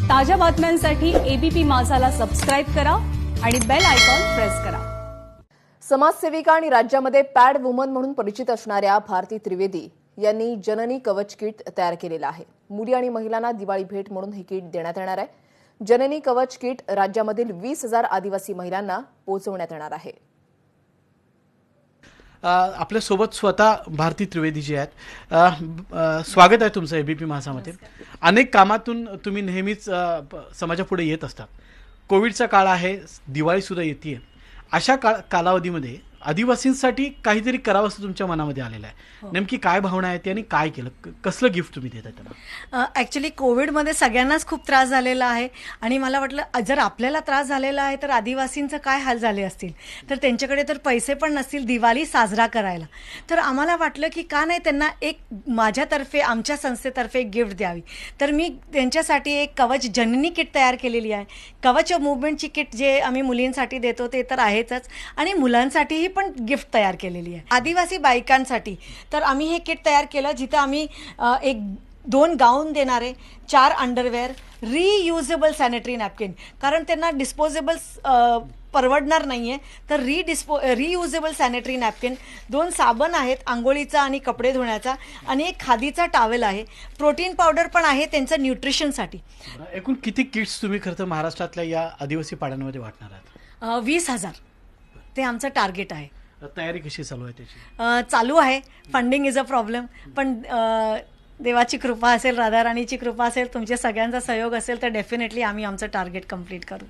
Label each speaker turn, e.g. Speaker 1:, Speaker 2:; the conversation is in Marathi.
Speaker 1: ताज्या बातम्यांसाठी एबीपी माझाला सबस्क्राईब करा आणि बेल आयकॉन प्रेस करा।
Speaker 2: समाजसेविका आणि राज्यामध्ये पॅड वुमन म्हणून परिचित असणाऱ्या भारती त्रिवेदी यांनी जननी कवच किट तयार केलेलं आहे। मुली आणि महिलांना दिवाळी भेट म्हणून हे किट देण्यात येणार आहे। जननी कवच किट राज्यामधील 20,000 आदिवासी महिलांना पोहोचवण्यात येणार आहे।
Speaker 3: आपल्या सोबत स्वतः भारती त्रिवेदी जी आहेत। स्वागत आहे तुमचं एबीपी माझामध्ये। अनेक कामातून तुम्ही नेहमीच समाजापुढे येत असतात। कोविडचा काळ आहे, दिवाळी सुद्धा येते। अशा कालावधीमध्ये आदिवासींसाठी काहीतरी करावं असं तुमच्या मनामध्ये आलेलं आहे। नेमकी काय भावना आहे आणि काय केलं, कसलं गिफ्ट तुम्ही देता त्यांना?
Speaker 4: ॲक्च्युली कोविडमध्ये सगळ्यांनाच खूप त्रास झालेला आहे आणि मला वाटलं जर आपल्याला त्रास झालेला आहे तर आदिवासींचं काय हाल झाले असतील, तर त्यांच्याकडे तर पैसे पण नसतील दिवाळी साजरा करायला। तर आम्हाला वाटलं की का नाही त्यांना एक माझ्यातर्फे आमच्या संस्थेतर्फे एक गिफ्ट द्यावी। तर मी त्यांच्यासाठी एक कवच जननी किट तयार केलेली आहे। कवच मूवमेंटची किट जे आम्ही मुलींसाठी देतो ते तर आहेच आणि मुलांसाठीही पण गिफ्ट तयार केलेली आहे। आदिवासी बायकांसाठी तर आम्ही हे किट तयार केलं, जिथं आम्ही एक 2 गाऊन देणार आहे, 4 अंडरवेअर, रियुजेबल सॅनिटरी नॅपकिन, कारण त्यांना डिस्पोजेबल परवडणार नाही आहे, तर रियुजेबल सॅनिटरी नॅपकिन, 2 साबण आहेत आंघोळीचा आणि कपडे धुण्याचा, आणि एक खादीचा टॉवेल आहे, प्रोटीन पावडर पण आहे त्यांचं न्यूट्रिशनसाठी।
Speaker 3: एकूण किती किट्स तुम्ही खरं तर महाराष्ट्रातल्या या आदिवासी पाड्यांमध्ये वाटणार आहात?
Speaker 4: 20,000 ते आमचं टार्गेट आहे।
Speaker 3: तयारी कशी चालू आहे त्याची?
Speaker 4: चालू आहे, फंडिंग इज अ प्रॉब्लेम, पण देवाची कृपा असेल, राधाराणीची कृपा असेल, तुमच्या सगळ्यांचा सहयोग असेल तर डेफिनेटली आम्ही आमचं टार्गेट कंप्लीट करू।